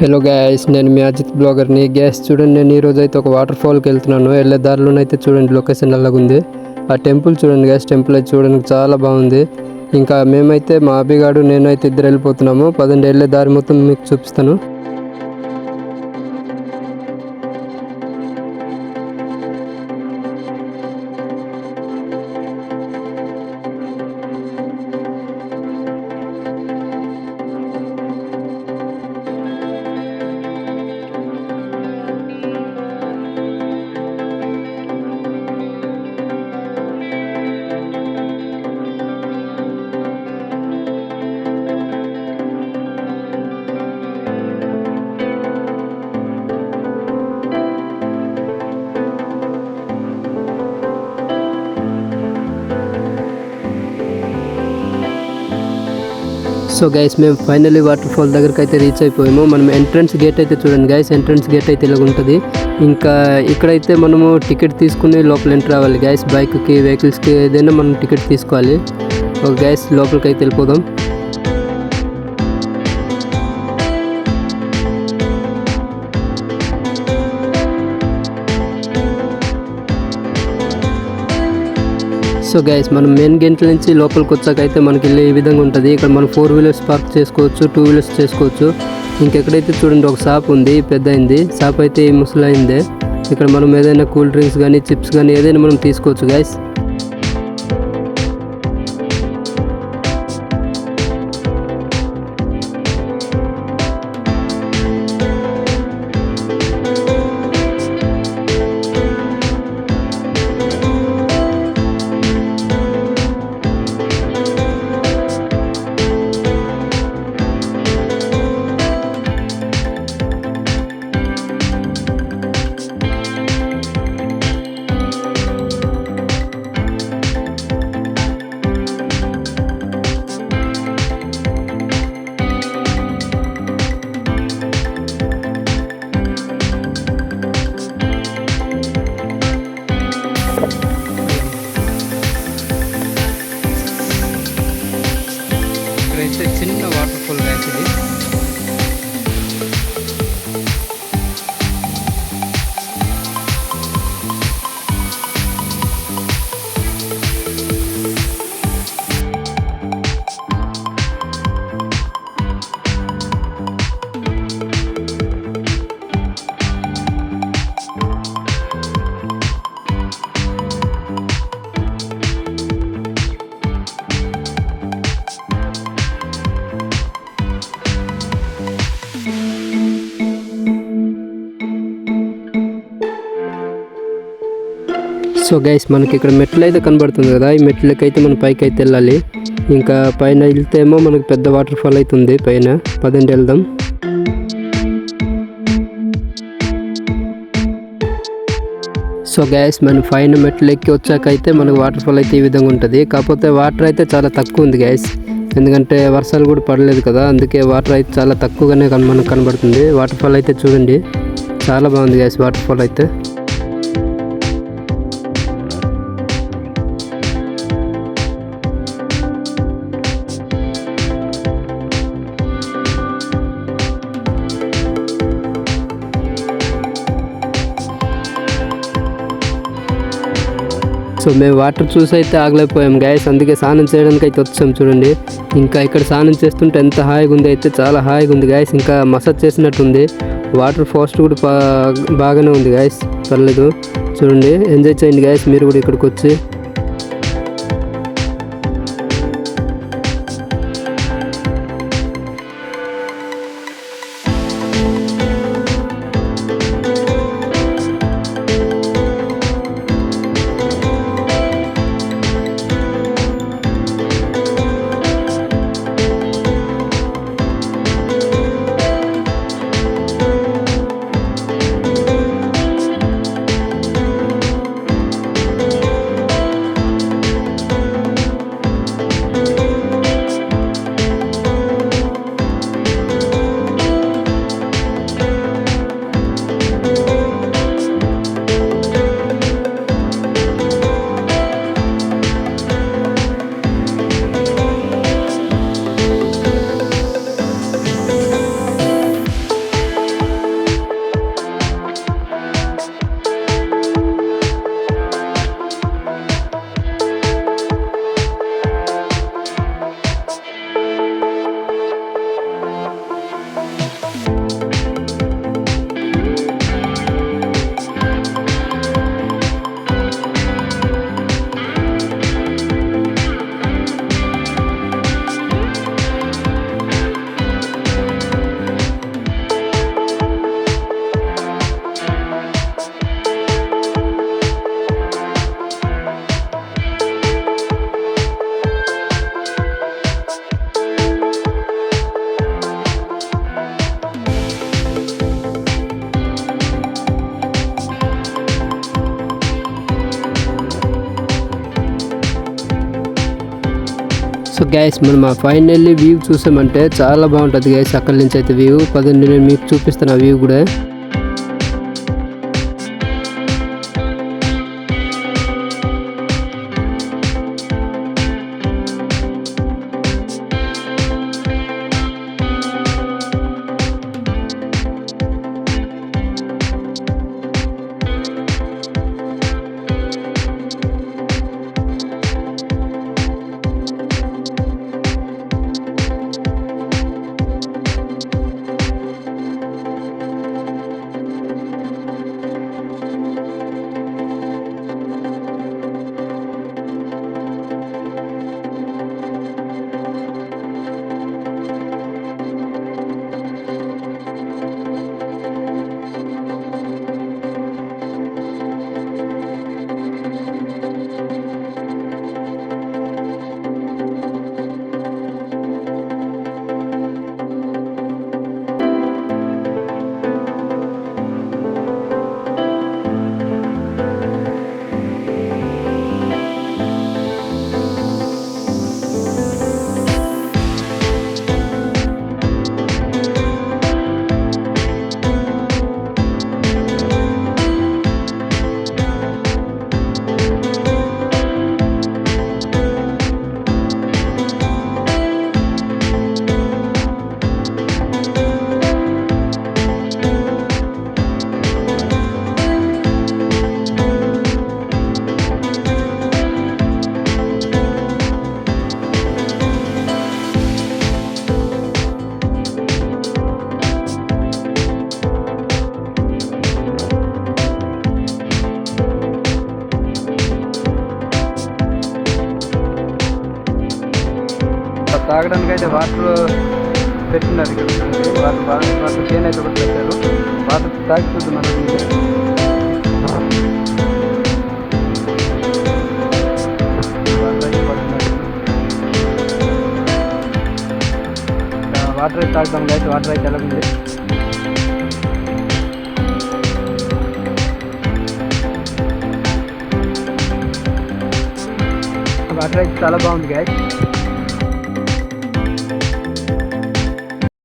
Hello guys, నేను మీ Ajit బ్లాగర్ని. Gas చూడండి, నేను ఈరోజు అయితే ఒక వాటర్ ఫాల్కి వెళ్తున్నాను. వెళ్ళే దారిలోనైతే చూడండి లొకేషన్ అలాగుంది. ఆ టెంపుల్ చూడండి గ్యాస్, టెంపుల్ అయితే చూడడానికి చాలా బాగుంది. ఇంకా మేమైతే మా అభిగాడు నేనైతే ఇద్దరు వెళ్ళిపోతున్నాము. పదండి, వెళ్ళే దారి మొత్తం మీకు చూపిస్తాను. సో గైస్, మేము ఫైనల్లీ వాటర్ ఫాల్ దగ్గరికి అయితే రీచ్ అయిపోయాము. మనం ఎంట్రన్స్ గేట్ అయితే చూడండి గైస్, ఎంట్రన్స్ గేట్ అయితే ఇలా ఉంటుంది. ఇంకా ఇక్కడైతే మనము టికెట్ తీసుకుని లోపల ఎంటర్ అవ్వాలి గైస్. బైక్కి, వెహికల్స్కి ఏదైనా మనం టికెట్ తీసుకోవాలి. ఒక గైస్ లోపలికి అయితే వెళ్ళిపోదాం. సో గైస్, మనం మెయిన్ గేట్ నుంచి లోపలికి వచ్చాక అయితే మనకి వెళ్ళే ఈ విధంగా ఉంటుంది. ఇక్కడ మనం 4 వీలర్స్ పార్క్ చేసుకోవచ్చు, 2 వీలర్స్ చేసుకోవచ్చు. ఇంకెక్కడైతే చూడండి ఒక షాప్ ఉంది, పెద్ద అయింది షాప్ అయితే ముసలైందే. ఇక్కడ మనం ఏదైనా కూల్ డ్రింక్స్ కానీ, చిప్స్ కానీ ఏదైనా మనం తీసుకోవచ్చు గైస్. చిన్న వాటర్ ఫాల్ గైస్ ఇది. సో గైస్, మనకి ఇక్కడ మెట్లు అయితే కనబడుతుంది కదా, ఈ మెట్లకైతే మనం పైకి అయితే వెళ్ళాలి. ఇంకా పైన వెళ్తేమో మనకు పెద్ద వాటర్ ఫాల్ అవుతుంది పైన. పదండి వెళ్దాం. సో గైస్, మనం పైన మెట్లు ఎక్కి వచ్చాక అయితే మనకు వాటర్ ఫాల్ అయితే ఈ విధంగా ఉంటుంది. కాకపోతే వాటర్ అయితే చాలా తక్కువ ఉంది గైస్, ఎందుకంటే వర్షాలు కూడా పడలేదు కదా, అందుకే వాటర్ అయితే చాలా తక్కువగానే మనకు కనబడుతుంది. వాటర్ ఫాల్ అయితే చూడండి చాలా బాగుంది గైస్ వాటర్ ఫాల్ అయితే. సో మేము వాటర్ చూసి అయితే ఆగలేకపోయాం గైస్, అందుకే స్నానం చేయడానికి అయితే వచ్చాం చూడండి. ఇంకా ఇక్కడ స్నానం చేస్తుంటే ఎంత హాయిగా ఉంది, అయితే చాలా హాయిగా ఉంది గైస్. ఇంకా మసాజ్ చేసినట్టుంది. వాటర్ ఫాస్ట్ కూడా బాగానే ఉంది గైస్, పర్లేదు. చూడండి, ఎంజాయ్ చేయండి గైస్ మీరు కూడా ఇక్కడికి వచ్చి. గైస్ మనం ఫైనల్లీ వ్యూ చూసామంటే చాలా బాగుంటుంది గైస్. అక్కడి నుంచి అయితే వ్యూ పదండి నేను మీకు చూపిస్తాను ఆ వ్యూ కూడా. తాగడానికి అయితే వాటర్ పెట్టినారు ఇక్కడ. వాటర్ కేన్ అయితే కూడా పెట్టారు. వాటర్ తాగి చూద్దాం. వాటర్ అయితే తాగుతాం అయితే వాటర్ అయితే ఎలా ఉంది. వాటర్ అయితే చాలా బాగుంది గాయస్.